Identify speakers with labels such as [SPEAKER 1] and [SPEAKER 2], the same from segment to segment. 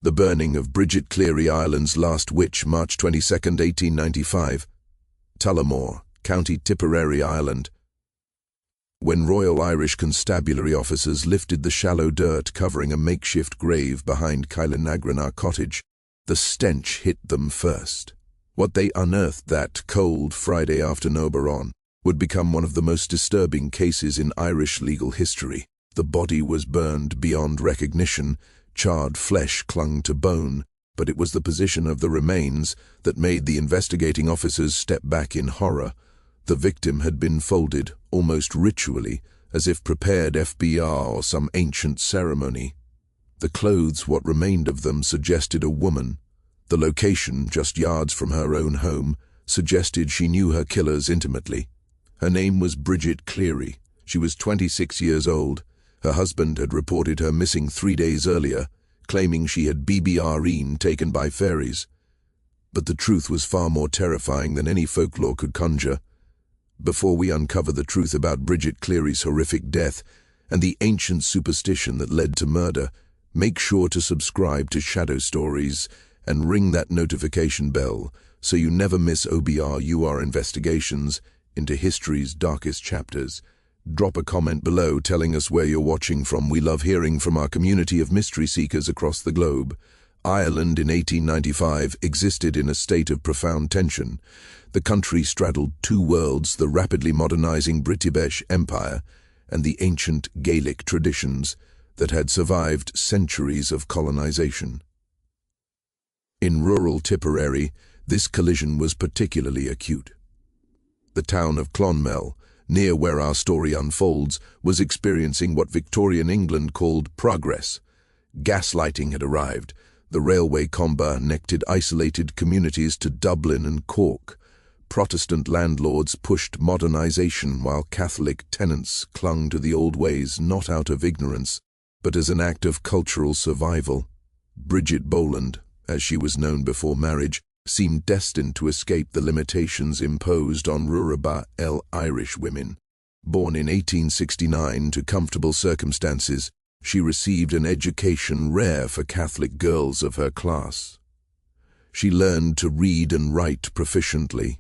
[SPEAKER 1] The burning of Bridget Cleary, Ireland's last witch, March 22, 1895. Tullamore, County Tipperary, Ireland. When Royal Irish Constabulary officers lifted the shallow dirt covering a makeshift grave behind Kylenagrana cottage, the stench hit them first. What they unearthed that cold Friday afternoon would become one of the most disturbing cases in Irish legal history. The body was burned beyond recognition, charred flesh clung to bone, but it was the position of the remains that made the investigating officers step back in horror. The victim had been folded, almost ritually, as if prepared FBR or some ancient ceremony. The clothes, what remained of them, suggested a woman. The location, just yards from her own home, suggested she knew her killers intimately. Her name was Bridget Cleary. She was 26 years old. Her husband had reported her missing 3 days earlier, claiming she had BBR'en taken by fairies. But the truth was far more terrifying than any folklore could conjure. Before we uncover the truth about Bridget Cleary's horrific death and the ancient superstition that led to murder, make sure to subscribe to Shadow Stories and ring that notification bell so you never miss OBRUR investigations into history's darkest chapters. Drop a comment below telling us where you're watching from. We love hearing from our community of mystery seekers across the globe. Ireland in 1895 existed in a state of profound tension. The country straddled two worlds, the rapidly modernizing British Empire and the ancient Gaelic traditions that had survived centuries of colonization. In rural Tipperary, this collision was particularly acute. The town of Clonmel, near where our story unfolds, was experiencing what Victorian England called progress. Gaslighting had arrived. The railway connected isolated communities to Dublin and Cork. Protestant landlords pushed modernization while Catholic tenants clung to the old ways, not out of ignorance, but as an act of cultural survival. Bridget Boland, as she was known before marriage, seemed destined to escape the limitations imposed on Ruraba Irish women. Born in 1869 to comfortable circumstances, she received an education rare for Catholic girls of her class. She learned to read and write proficiently.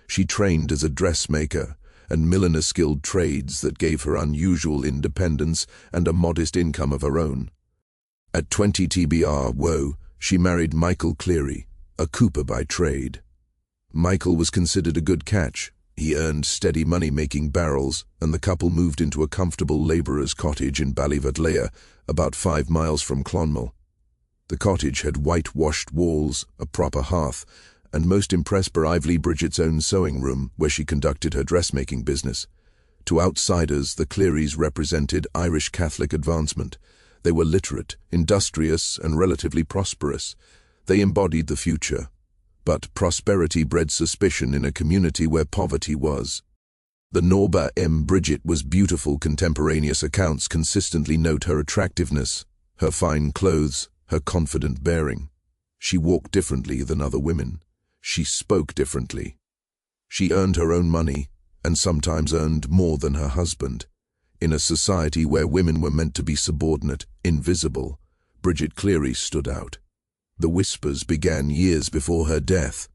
[SPEAKER 1] She trained as a dressmaker and milliner, skilled trades that gave her unusual independence and a modest income of her own. At 20 TBR, she married Michael Cleary, a cooper by trade. Michael was considered a good catch. He earned steady money making barrels, and the couple moved into a comfortable labourer's cottage in Ballyvatlea, about 5 miles from Clonmel. The cottage had whitewashed walls, a proper hearth, and most impressed by Bridget's own sewing room, where she conducted her dressmaking business. To outsiders, the Clearys represented Irish Catholic advancement. They were literate, industrious, and relatively prosperous. They embodied the future. But prosperity bred suspicion in a community where poverty was. The Norba Bridget was beautiful. Contemporaneous accounts consistently note her attractiveness, her fine clothes, her confident bearing. She walked differently than other women. She spoke differently. She earned her own money, and sometimes earned more than her husband. In a society where women were meant to be subordinate, invisible, Bridget Cleary stood out. The whispers began years before her death.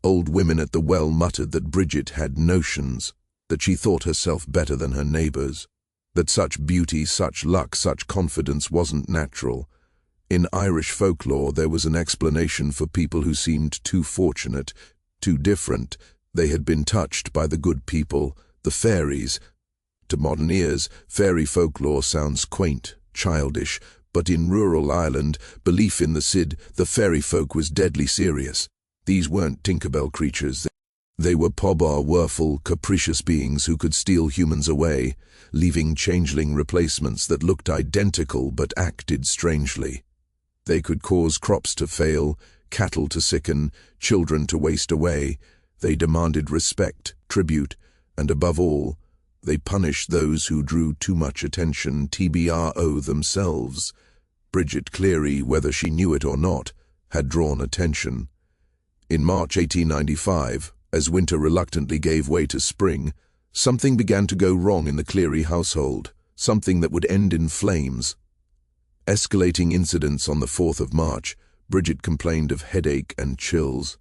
[SPEAKER 1] Old women at the well muttered that Bridget had notions, that she thought herself better than her neighbours, that such beauty, such luck, such confidence wasn't natural. In Irish folklore, there was an explanation for people who seemed too fortunate, too different. They had been touched by the good people, the fairies. To modern ears, fairy folklore sounds quaint, childish, but in rural Ireland, belief in the Cid, the fairy folk, was deadly serious. These weren't Tinkerbell creatures. They were powerful, capricious beings who could steal humans away, leaving changeling replacements that looked identical but acted strangely. They could cause crops to fail, cattle to sicken, children to waste away. They demanded respect, tribute, and above all, they punished those who drew too much attention, TBRO themselves. Bridget Cleary, whether she knew it or not, had drawn attention. In March 1895, as winter reluctantly gave way to spring, something began to go wrong in the Cleary household, something that would end in flames. Escalating incidents on the 4th of March, Bridget complained of headache and chills.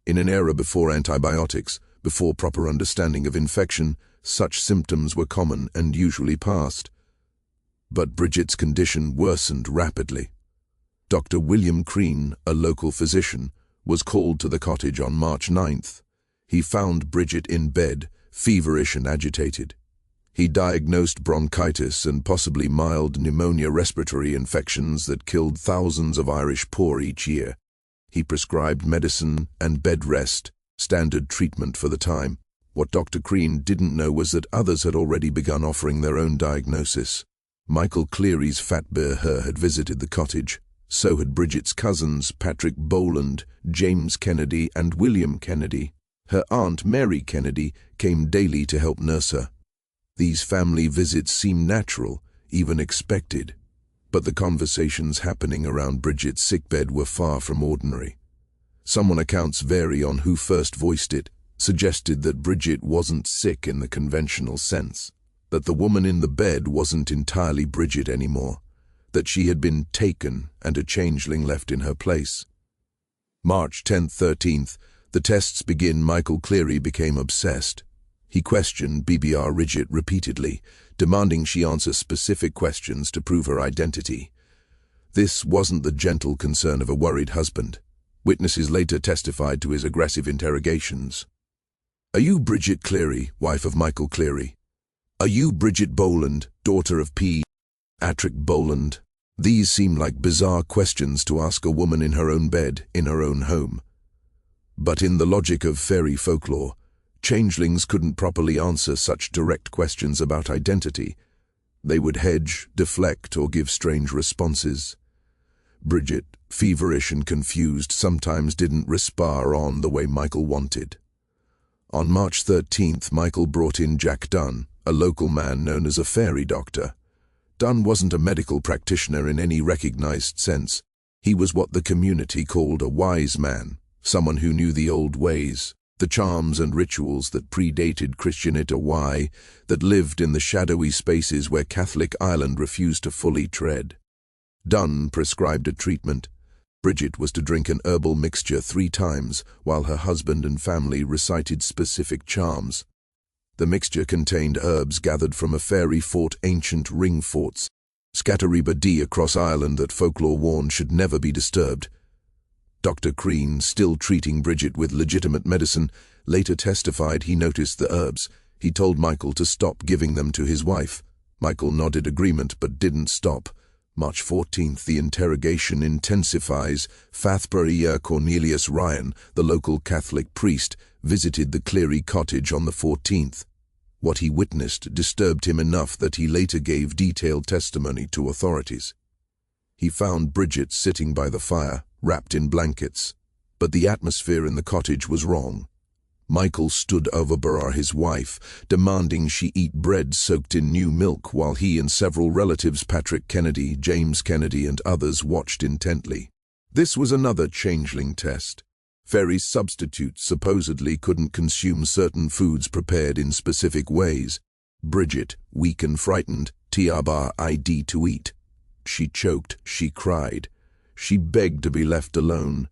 [SPEAKER 1] In an era before antibiotics, before proper understanding of infection, such symptoms were common and usually passed. But Bridget's condition worsened rapidly. Dr. William Crean, a local physician, was called to the cottage on March 9th. He found Bridget in bed, feverish and agitated. He diagnosed bronchitis and possibly mild pneumonia respiratory infections that killed thousands of Irish poor each year. He prescribed medicine and bed rest, standard treatment for the time. What Dr. Crean didn't know was that others had already begun offering their own diagnosis. Michael Cleary's fat bear had visited the cottage. So had Bridget's cousins, Patrick Boland, James Kennedy, and William Kennedy. Her aunt, Mary Kennedy, came daily to help nurse her. These family visits seemed natural, even expected. But the conversations happening around Bridget's sickbed were far from ordinary. Some accounts vary on who first voiced it, suggested that Bridget wasn't sick in the conventional sense, that the woman in the bed wasn't entirely Bridget anymore, that she had been taken and a changeling left in her place. March 10th, 13th, the tests begin. Michael Cleary became obsessed. He questioned BBR Bridget repeatedly, demanding she answer specific questions to prove her identity. This wasn't the gentle concern of a worried husband. Witnesses later testified to his aggressive interrogations. "Are you Bridget Cleary, wife of Michael Cleary? Are you Bridget Boland, daughter of P. Patrick Boland?" These seem like bizarre questions to ask a woman in her own bed, in her own home. But in the logic of fairy folklore, changelings couldn't properly answer such direct questions about identity. They would hedge, deflect, or give strange responses. Bridget, feverish and confused, sometimes didn't respond the way Michael wanted. On March 13th, Michael brought in Jack Dunn, a local man known as a fairy doctor. Dunn wasn't a medical practitioner in any recognized sense. He was what the community called a wise man, someone who knew the old ways, the charms and rituals that predated Christianity, that lived in the shadowy spaces where Catholic Ireland refused to fully tread. Dunn prescribed a treatment. Bridget was to drink an herbal mixture 3 times, while her husband and family recited specific charms. The mixture contained herbs gathered from a fairy fort, ancient ring forts, scattered across Ireland that folklore warned should never be disturbed. Dr. Crean, still treating Bridget with legitimate medicine, later testified he noticed the herbs. He told Michael to stop giving them to his wife. Michael nodded agreement but didn't stop. March 14th, the interrogation intensifies. Fathbrother Cornelius Ryan, the local Catholic priest, visited the Cleary cottage on the 14th. What he witnessed disturbed him enough that he later gave detailed testimony to authorities. He found Bridget sitting by the fire, wrapped in blankets, but the atmosphere in the cottage was wrong. Michael stood over his wife, demanding she eat bread soaked in new milk, while he and several relatives, Patrick Kennedy, James Kennedy, and others, watched intently. This was another changeling test. Fairies' substitutes supposedly couldn't consume certain foods prepared in specific ways. Bridget, weak and frightened, TRBID to eat. She choked, she cried. She begged to be left alone.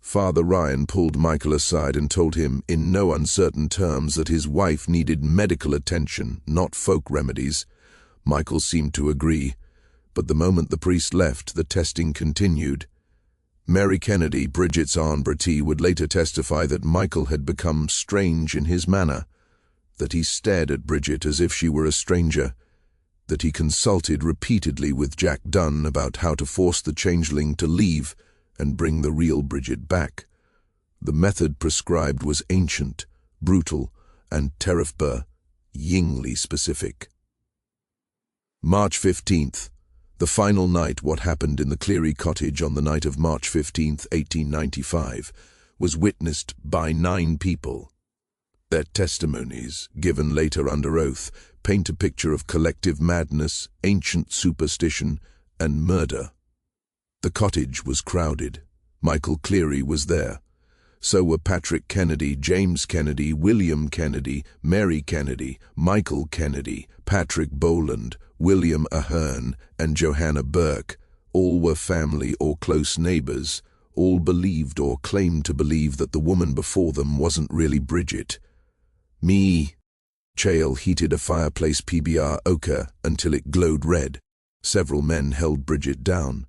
[SPEAKER 1] Father Ryan pulled Michael aside and told him in no uncertain terms that his wife needed medical attention, not folk remedies. Michael seemed to agree, but the moment the priest left, the testing continued. Mary Kennedy, Bridget's aunt, would later testify that Michael had become strange in his manner, that he stared at Bridget as if she were a stranger, that he consulted repeatedly with Jack Dunn about how to force the changeling to leave and bring the real Bridget back. The method prescribed was ancient, brutal, and yingly specific. March 15th. The final night. What happened in the Cleary cottage on the night of March 15th, 1895, was witnessed by 9 people. Their testimonies, given later under oath, paint a picture of collective madness, ancient superstition, and murder. The cottage was crowded. Michael Cleary was there. So were Patrick Kennedy, James Kennedy, William Kennedy, Mary Kennedy, Michael Kennedy, Patrick Boland, William Ahern, and Johanna Burke. All were family or close neighbors. All believed or claimed to believe that the woman before them wasn't really Bridget. Me. Chael heated a fireplace PBR ochre until it glowed red. Several men held Bridget down.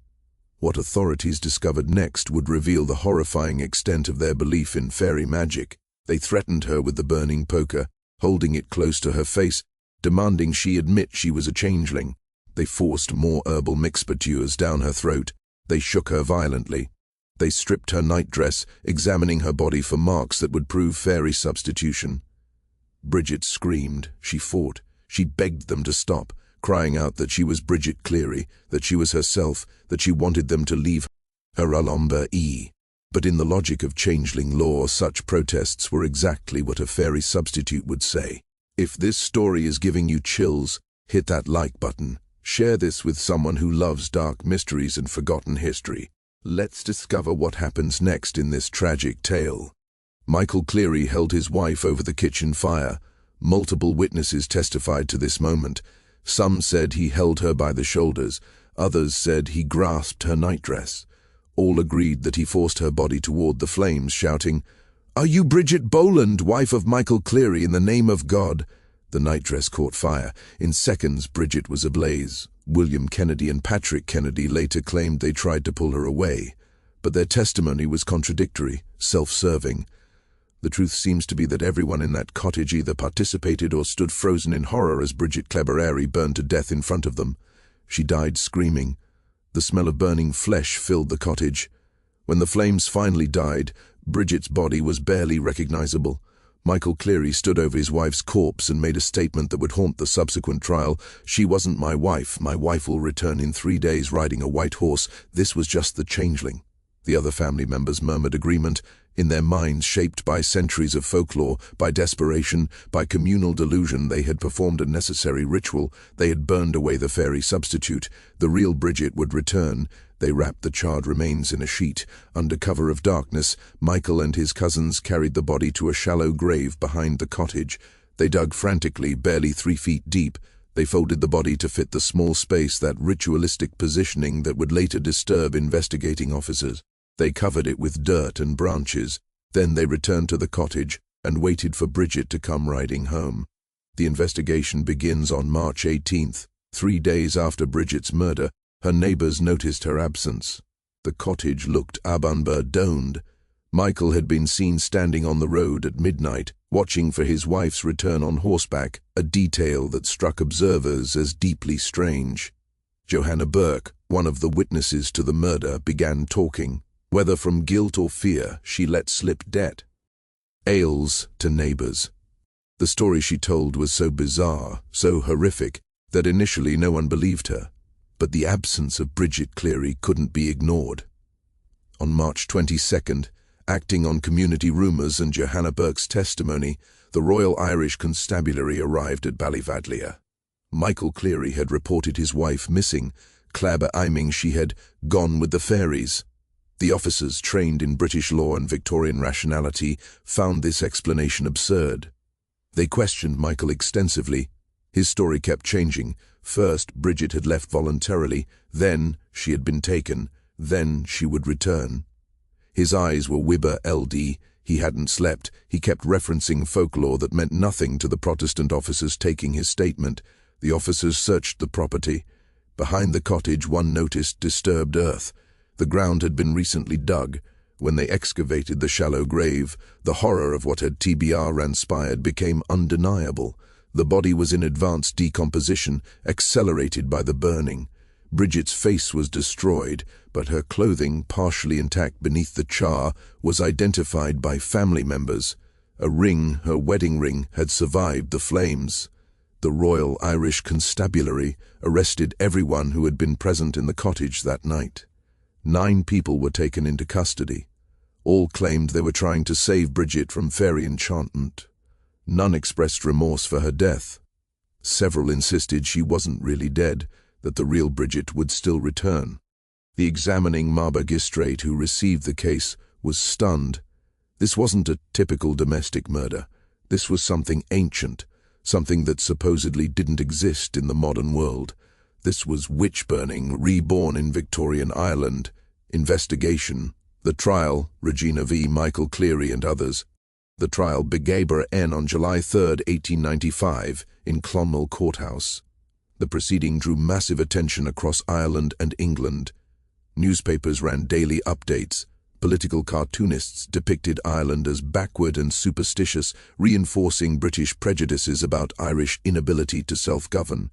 [SPEAKER 1] What authorities discovered next would reveal the horrifying extent of their belief in fairy magic. They threatened her with the burning poker, holding it close to her face, demanding she admit she was a changeling. They forced more herbal mixtures down her throat. They shook her violently. They stripped her nightdress, examining her body for marks that would prove fairy substitution. Bridget screamed. She fought. She begged them to stop, crying out that she was Bridget Cleary, that she was herself, that she wanted them to leave her alomba e. But in the logic of changeling law, such protests were exactly what a fairy substitute would say. If this story is giving you chills, hit that like button. Share this with someone who loves dark mysteries and forgotten history. Let's discover what happens next in this tragic tale. Michael Cleary held his wife over the kitchen fire. Multiple witnesses testified to this moment. Some said he held her by the shoulders. Others said he grasped her nightdress. All agreed that he forced her body toward the flames, shouting, "Are you Bridget Boland, wife of Michael Cleary, in the name of God?" The nightdress caught fire. In seconds, Bridget was ablaze. William Kennedy and Patrick Kennedy later claimed they tried to pull her away, but their testimony was contradictory, self-serving. The truth seems to be that everyone in that cottage either participated or stood frozen in horror as Bridget Cleary burned to death in front of them. She died screaming. The smell of burning flesh filled the cottage. When the flames finally died, Bridget's body was barely recognizable. Michael Cleary stood over his wife's corpse and made a statement that would haunt the subsequent trial. "She wasn't my wife. My wife will return in 3 days riding a white horse. This was just the changeling." The other family members murmured agreement. In their minds, shaped by centuries of folklore, by desperation, by communal delusion, they had performed a necessary ritual. They had burned away the fairy substitute. The real Bridget would return. They wrapped the charred remains in a sheet. Under cover of darkness, Michael and his cousins carried the body to a shallow grave behind the cottage. They dug frantically, barely 3 feet deep. They folded the body to fit the small space, that ritualistic positioning that would later disturb investigating officers. They covered it with dirt and branches. Then they returned to the cottage and waited for Bridget to come riding home. The investigation begins on March 18th. 3 days after Bridget's murder, her neighbors noticed her absence. The cottage looked abandoned. Michael had been seen standing on the road at midnight, watching for his wife's return on horseback, a detail that struck observers as deeply strange. Johanna Burke, one of the witnesses to the murder, began talking. Whether from guilt or fear, she let slip debt. Ales to neighbors. The story she told was so bizarre, so horrific, that initially no one believed her. But the absence of Bridget Cleary couldn't be ignored. On March 22nd, acting on community rumours and Johanna Burke's testimony, the Royal Irish Constabulary arrived at Ballyvadlia. Michael Cleary had reported his wife missing, claiming she had gone with the fairies. The officers, trained in British law and Victorian rationality, found this explanation absurd. They questioned Michael extensively. His story kept changing. First, Bridget had left voluntarily, then she had been taken, then she would return. His eyes were Wibber LD. He hadn't slept. He kept referencing folklore that meant nothing to the Protestant officers taking his statement. The officers searched the property. Behind the cottage, one noticed disturbed earth. The ground had been recently dug. When they excavated the shallow grave, the horror of what had transpired became undeniable. The body was in advanced decomposition, accelerated by the burning. Bridget's face was destroyed, but her clothing, partially intact beneath the char, was identified by family members. A ring, her wedding ring, had survived the flames. The Royal Irish Constabulary arrested everyone who had been present in the cottage that night. 9 people were taken into custody. All claimed they were trying to save Bridget from fairy enchantment. None expressed remorse for her death. Several insisted she wasn't really dead, that the real Bridget would still return. The examining magistrate who received the case was stunned. This wasn't a typical domestic murder. This was something ancient, something that supposedly didn't exist in the modern world. This was witch-burning reborn in Victorian Ireland. Investigation. The trial, Regina v. Michael Cleary and others. The trial began on July 3, 1895, in Clonmel Courthouse. The proceeding drew massive attention across Ireland and England. Newspapers ran daily updates. Political cartoonists depicted Ireland as backward and superstitious, reinforcing British prejudices about Irish inability to self-govern.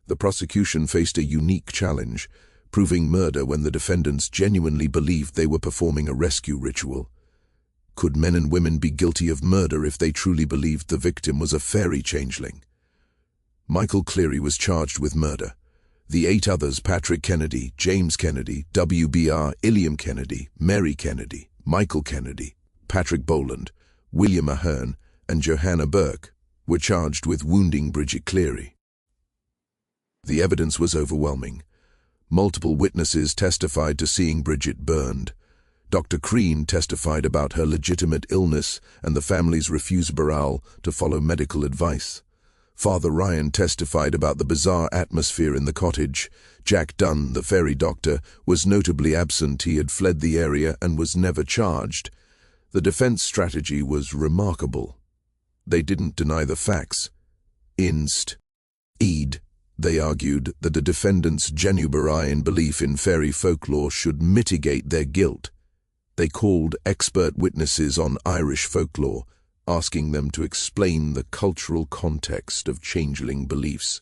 [SPEAKER 1] The prosecution faced a unique challenge, proving murder when the defendants genuinely believed they were performing a rescue ritual. Could men and women be guilty of murder if they truly believed the victim was a fairy changeling? Michael Cleary was charged with murder. The 8 others, Patrick Kennedy, James Kennedy, W.B.R., Iliam Kennedy, Mary Kennedy, Michael Kennedy, Patrick Boland, William Ahern, and Johanna Burke, were charged with wounding Bridget Cleary. The evidence was overwhelming. Multiple witnesses testified to seeing Bridget burned. Dr. Crean testified about her legitimate illness and the family's refusal to follow medical advice. Father Ryan testified about the bizarre atmosphere in the cottage. Jack Dunn, the fairy doctor, was notably absent. He had fled the area and was never charged. The defense strategy was remarkable. They didn't deny the facts. They argued that the defendants' genuine belief in fairy folklore should mitigate their guilt. They called expert witnesses on Irish folklore, asking them to explain the cultural context of changeling beliefs.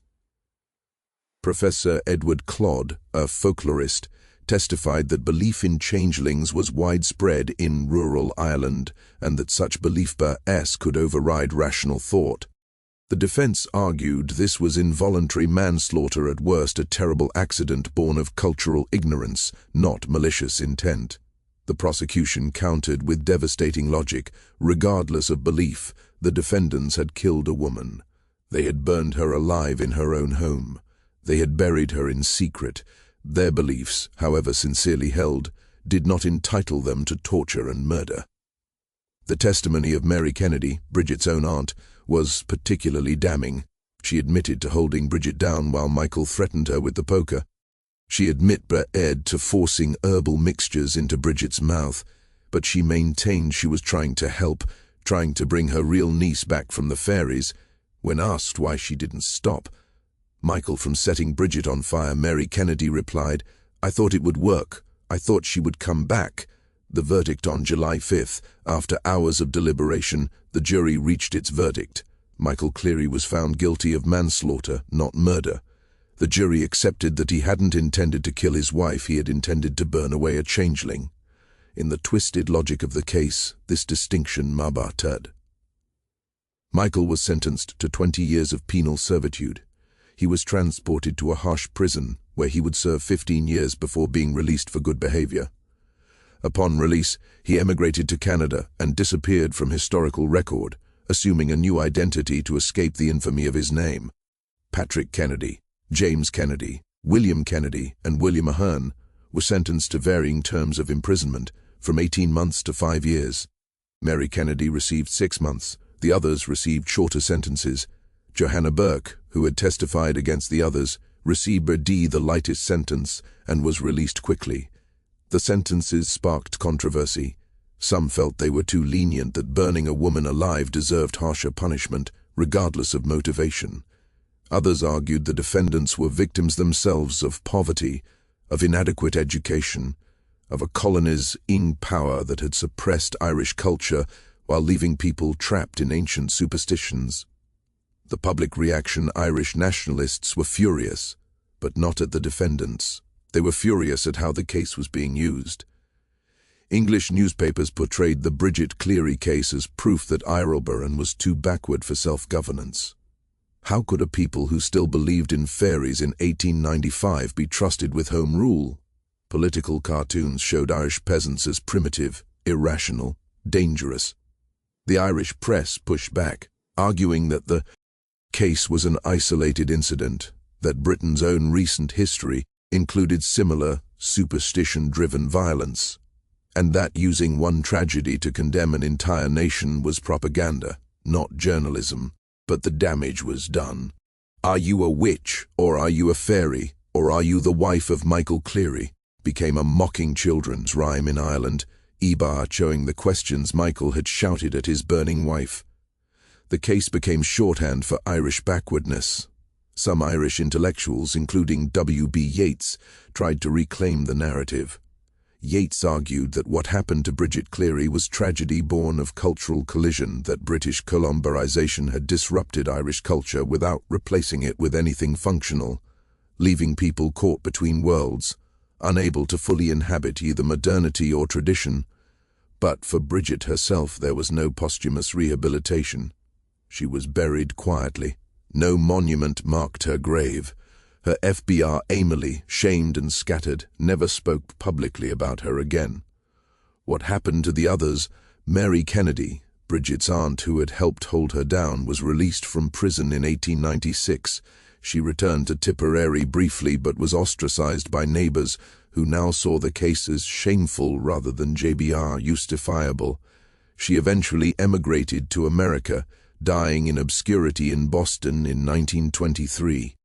[SPEAKER 1] Professor Edward Clodd, a folklorist, testified that belief in changelings was widespread in rural Ireland and that such belief could override rational thought. The defense argued this was involuntary manslaughter, at worst a terrible accident born of cultural ignorance, not malicious intent. The prosecution countered with devastating logic. Regardless of belief, the defendants had killed a woman. They had burned her alive in her own home. They had buried her in secret. Their beliefs, however sincerely held, did not entitle them to torture and murder. The testimony of Mary Kennedy, Bridget's own aunt, was particularly damning. She admitted to holding Bridget down while Michael threatened her with the poker. She admitted to forcing herbal mixtures into Bridget's mouth, but she maintained she was trying to help, trying to bring her real niece back from the fairies. When asked why she didn't stop Michael from setting Bridget on fire, Mary Kennedy replied, "I thought it would work. I thought she would come back." The verdict on July 5th, after hours of deliberation, the jury reached its verdict. Michael Cleary was found guilty of manslaughter, not murder. The jury accepted that he hadn't intended to kill his wife, he had intended to burn away a changeling. In the twisted logic of the case, this distinction mabatad. Michael was sentenced to 20 years of penal servitude. He was transported to a harsh prison, where he would serve 15 years before being released for good behavior. Upon release, he emigrated to Canada and disappeared from historical record, assuming a new identity to escape the infamy of his name. Patrick Kennedy, James Kennedy, William Kennedy, and William Ahern were sentenced to varying terms of imprisonment, from 18 months to 5 years. Mary Kennedy received 6 months. The others received shorter sentences. Johanna Burke, who had testified against the others, received the lightest sentence and was released quickly. The sentences sparked controversy. Some felt they were too lenient, that burning a woman alive deserved harsher punishment, regardless of motivation. Others argued the defendants were victims themselves of poverty, of inadequate education, of a colonizing power that had suppressed Irish culture while leaving people trapped in ancient superstitions. The public reaction: Irish nationalists were furious, but not at the defendants. They were furious at how the case was being used. English newspapers portrayed the Bridget Cleary case as proof that Ireland was too backward for self-governance. How could a people who still believed in fairies in 1895 be trusted with home rule? Political cartoons showed Irish peasants as primitive, irrational, dangerous. The Irish press pushed back, arguing that the case was an isolated incident, that Britain's own recent history included similar superstition-driven violence, and that using one tragedy to condemn an entire nation was propaganda, not journalism. But the damage was done. Are you a witch or are you a fairy? or Are You the Wife of Michael Cleary, became a mocking children's rhyme in Ireland, showing the questions Michael had shouted at his burning wife. The case became shorthand for Irish backwardness. Some Irish intellectuals, including W.B. Yeats, tried to reclaim the narrative. Yeats argued that what happened to Bridget Cleary was tragedy born of cultural collision, that British colonialisation had disrupted Irish culture without replacing it with anything functional, leaving people caught between worlds, unable to fully inhabit either modernity or tradition. But for Bridget herself there was no posthumous rehabilitation. She was buried quietly. No monument marked her grave. Her FBR Emily, shamed and scattered, never spoke publicly about her again. What happened to the others? Mary Kennedy, Bridget's aunt who had helped hold her down, was released from prison in 1896. She returned to Tipperary briefly but was ostracized by neighbors who now saw the case as shameful rather than justifiable. She eventually emigrated to America, dying in obscurity in Boston in 1923.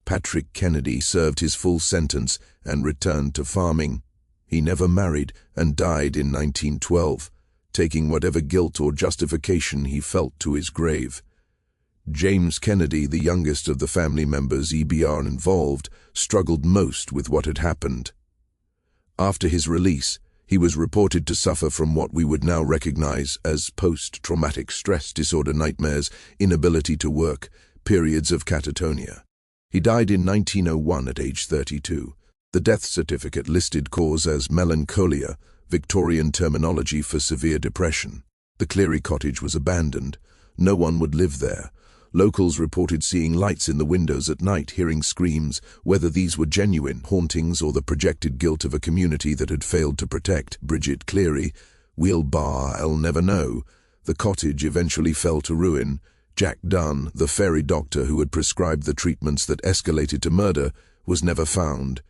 [SPEAKER 1] Patrick Kennedy served his full sentence and returned to farming. He never married and died in 1912, taking whatever guilt or justification he felt to his grave. James Kennedy, the youngest of the family members involved, struggled most with what had happened. After his release, he was reported to suffer from what we would now recognize as post-traumatic stress disorder nightmares, inability to work, periods of catatonia. He died in 1901 at age 32. The death certificate listed cause as melancholia, Victorian terminology for severe depression. The Cleary cottage was abandoned. No one would live there. Locals reported seeing lights in the windows at night, hearing screams. Whether these were genuine hauntings or the projected guilt of a community that had failed to protect Bridget Cleary, I'll never know. The cottage eventually fell to ruin. Jack Dunn, the fairy doctor who had prescribed the treatments that escalated to murder, was never found.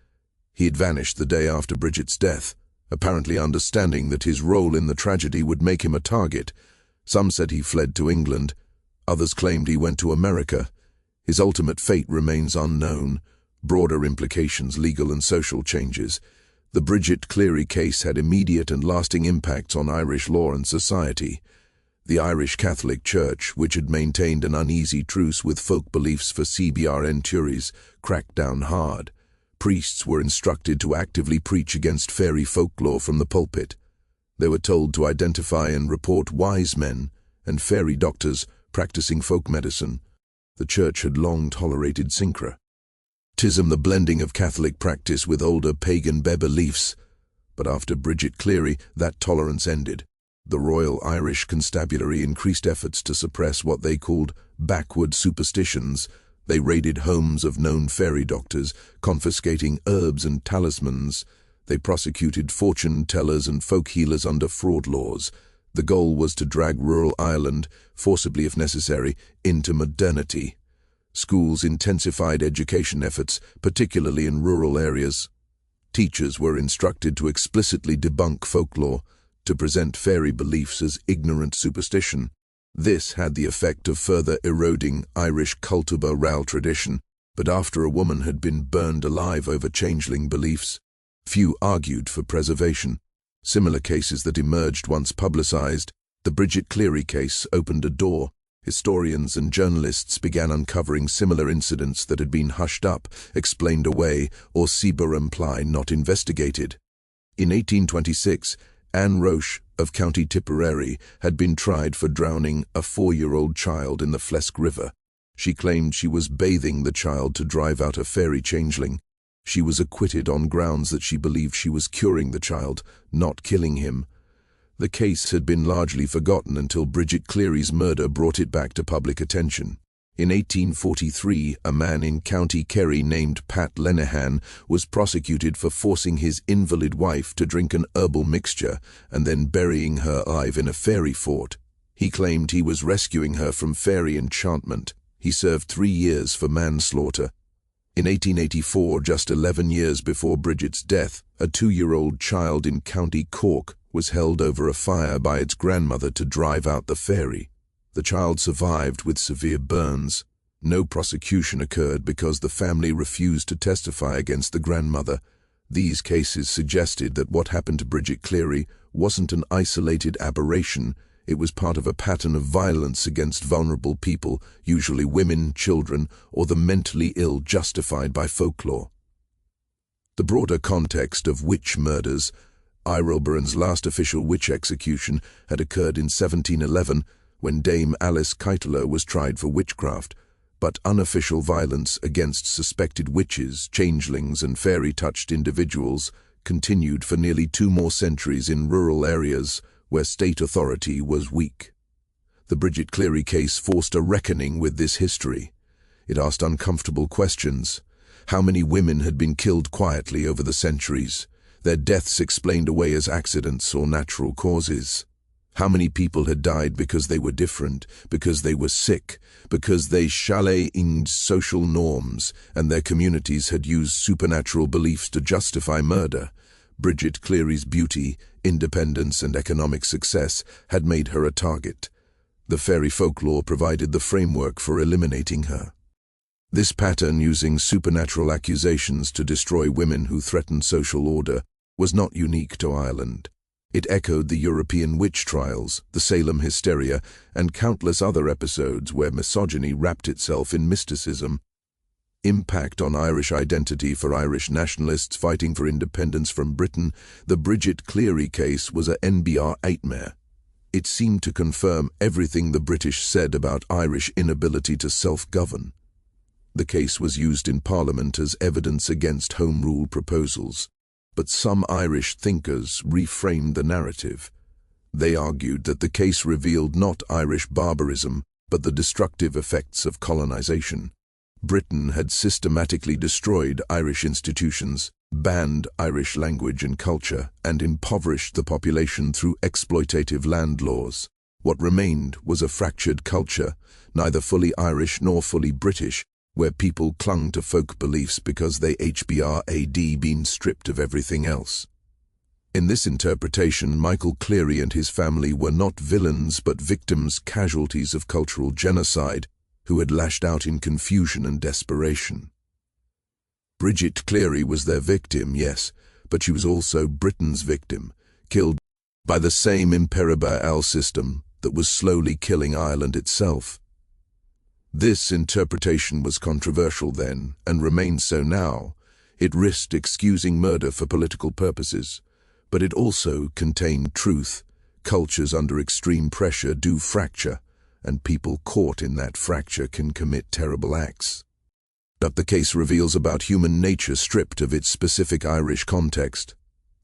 [SPEAKER 1] He had vanished the day after Bridget's death, apparently understanding that his role in the tragedy would make him a target. Some said he fled to England. Others claimed he went to America. His ultimate fate remains unknown. Broader implications, legal and social changes. The Bridget Cleary case had immediate and lasting impacts on Irish law and society. The Irish Catholic Church, which had maintained an uneasy truce with folk beliefs for centuries, cracked down hard. Priests were instructed to actively preach against fairy folklore from the pulpit. They were told to identify and report wise men and fairy doctors practicing folk medicine. The Church had long tolerated syncretism, the blending of Catholic practice with older pagan beliefs. But after Bridget Cleary, that tolerance ended. The Royal Irish Constabulary increased efforts to suppress what they called backward superstitions. They raided homes of known fairy doctors, confiscating herbs and talismans. They prosecuted fortune tellers and folk healers under fraud laws. The goal was to drag rural Ireland, forcibly if necessary, into modernity. Schools intensified education efforts, particularly in rural areas. Teachers were instructed to explicitly debunk folklore, to present fairy beliefs as ignorant superstition. This had the effect of further eroding Irish cultuba ral tradition, but after a woman had been burned alive over changeling beliefs, few argued for preservation. Similar cases that emerged once publicized. The Bridget Cleary case opened a door. Historians and journalists began uncovering similar incidents that had been hushed up, explained away, or not investigated. In 1826, Anne Roche of County Tipperary had been tried for drowning a 4-year-old child in the Flesk River. She claimed she was bathing the child to drive out a fairy changeling. She was acquitted on grounds that she believed she was curing the child, not killing him. The case had been largely forgotten until Bridget Cleary's murder brought it back to public attention. In 1843, a man in County Kerry named Pat Lenihan was prosecuted for forcing his invalid wife to drink an herbal mixture and then burying her alive in a fairy fort. He claimed he was rescuing her from fairy enchantment. He served 3 years for manslaughter. In 1884, just 11 years before Bridget's death, a 2-year-old child in County Cork was held over a fire by its grandmother to drive out the fairy. The child survived with severe burns. No prosecution occurred because the family refused to testify against the grandmother. These cases suggested that what happened to Bridget Cleary wasn't an isolated aberration. It was part of a pattern of violence against vulnerable people, usually women, children, or the mentally ill, justified by folklore. The broader context of witch murders. Ireland's last official witch execution had occurred in 1711, when Dame Alice Keitler was tried for witchcraft, but unofficial violence against suspected witches, changelings, and fairy-touched individuals continued for nearly 2 more centuries in rural areas where state authority was weak. The Bridget Cleary case forced a reckoning with this history. It asked uncomfortable questions. How many women had been killed quietly over the centuries, their deaths explained away as accidents or natural causes? How many people had died because they were different, because they were sick, because they challenged social norms, and their communities had used supernatural beliefs to justify murder? Bridget Cleary's beauty, independence, and economic success had made her a target. The fairy folklore provided the framework for eliminating her. This pattern, using supernatural accusations to destroy women who threatened social order, was not unique to Ireland. It echoed the European witch trials, the Salem hysteria, and countless other episodes where misogyny wrapped itself in mysticism. Impact on Irish identity. For Irish nationalists fighting for independence from Britain, the Bridget Cleary case was a nightmare. It seemed to confirm everything the British said about Irish inability to self-govern. The case was used in Parliament as evidence against Home Rule proposals, but some Irish thinkers reframed the narrative. They argued that the case revealed not Irish barbarism, but the destructive effects of colonization. Britain had systematically destroyed Irish institutions, banned Irish language and culture, and impoverished the population through exploitative land laws. What remained was a fractured culture, neither fully Irish nor fully British, where people clung to folk beliefs because they had been stripped of everything else. In this interpretation, Michael Cleary and his family were not villains but victims, casualties of cultural genocide, who had lashed out in confusion and desperation. Bridget Cleary was their victim, yes, but she was also Britain's victim, killed by the same imperial system that was slowly killing Ireland itself. This interpretation was controversial then, and remains so now. It risked excusing murder for political purposes, but it also contained truth. Cultures under extreme pressure do fracture, and people caught in that fracture can commit terrible acts. But the case reveals about human nature stripped of its specific Irish context.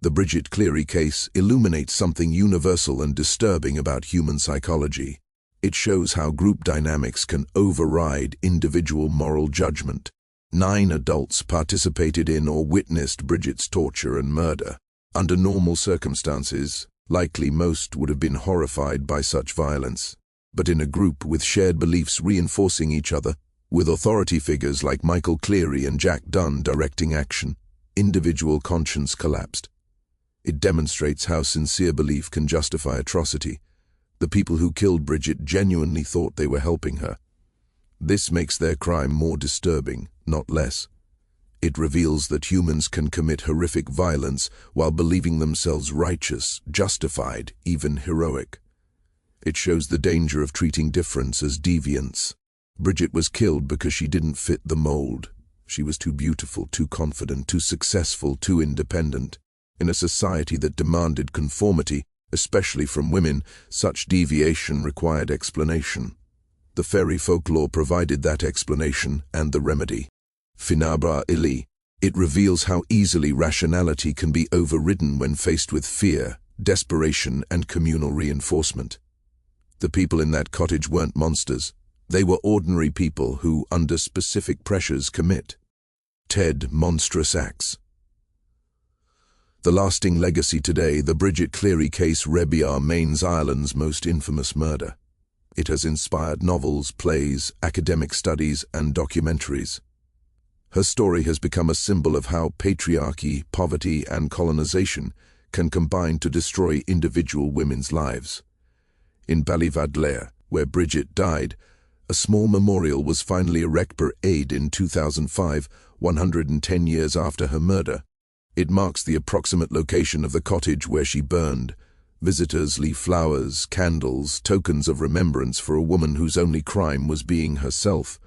[SPEAKER 1] The Bridget Cleary case illuminates something universal and disturbing about human psychology. It shows how group dynamics can override individual moral judgment. 9 adults participated in or witnessed Bridget's torture and murder. Under normal circumstances, likely most would have been horrified by such violence. But in a group with shared beliefs reinforcing each other, with authority figures like Michael Cleary and Jack Dunn directing action, individual conscience collapsed. It demonstrates how sincere belief can justify atrocity. The people who killed Bridget genuinely thought they were helping her. This makes their crime more disturbing, not less. It reveals that humans can commit horrific violence while believing themselves righteous, justified, even heroic. It shows the danger of treating difference as deviance. Bridget was killed because she didn't fit the mold. She was too beautiful, too confident, too successful, too independent. In a society that demanded conformity, especially from women, such deviation required explanation. The fairy folklore provided that explanation and the remedy. Finabra Ili. It reveals how easily rationality can be overridden when faced with fear, desperation, and communal reinforcement. The people in that cottage weren't monsters. They were ordinary people who, under specific pressures, commit monstrous acts. The lasting legacy today, the Bridget Cleary case remains Ireland's most infamous murder. It has inspired novels, plays, academic studies, and documentaries. Her story has become a symbol of how patriarchy, poverty, and colonization can combine to destroy individual women's lives. In Ballyvadlair, where Bridget died, A small memorial was finally erected in 2005, 110 years after her murder. It marks the approximate location of the cottage where she burned. Visitors leave flowers, candles, tokens of remembrance for a woman whose only crime was being herself.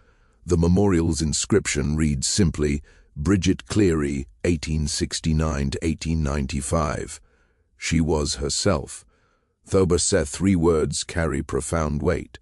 [SPEAKER 1] The memorial's inscription reads simply, Bridget Cleary, 1869 to 1895. She was herself. Though the 3 words carry profound weight.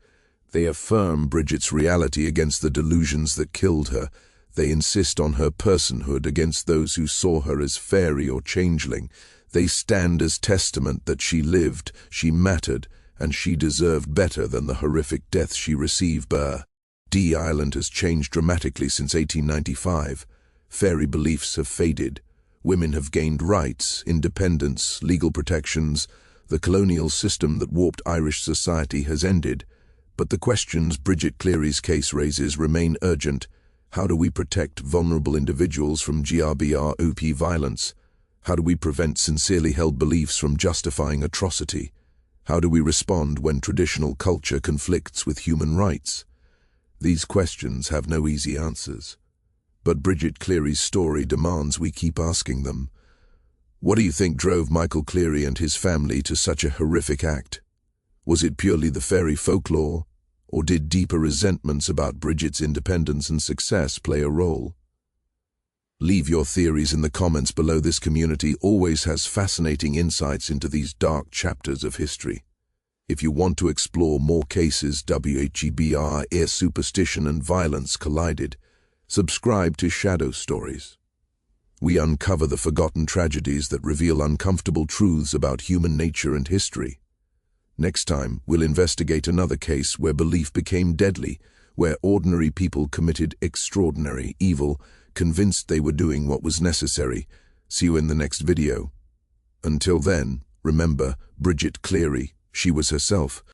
[SPEAKER 1] They affirm Bridget's reality against the delusions that killed her. They insist on her personhood against those who saw her as fairy or changeling. They stand as testament that she lived, she mattered, and she deserved better than the horrific death she received. Ireland has changed dramatically since 1895. Fairy beliefs have faded. Women have gained rights, independence, legal protections. The colonial system that warped Irish society has ended. But the questions Bridget Cleary's case raises remain urgent. How do we protect vulnerable individuals from GBROP violence? How do we prevent sincerely held beliefs from justifying atrocity? How do we respond when traditional culture conflicts with human rights? These questions have no easy answers. But Bridget Cleary's story demands we keep asking them. What do you think drove Michael Cleary and his family to such a horrific act? Was it purely the fairy folklore? Or did deeper resentments about Bridget's independence and success play a role? Leave your theories in the comments below. This community always has fascinating insights into these dark chapters of history. If you want to explore more cases where superstition and violence collided, subscribe to Shadow Stories. We uncover the forgotten tragedies that reveal uncomfortable truths about human nature and history. Next time, we'll investigate another case where belief became deadly, where ordinary people committed extraordinary evil, convinced they were doing what was necessary. See you in the next video. Until then, remember Bridget Cleary, she was herself.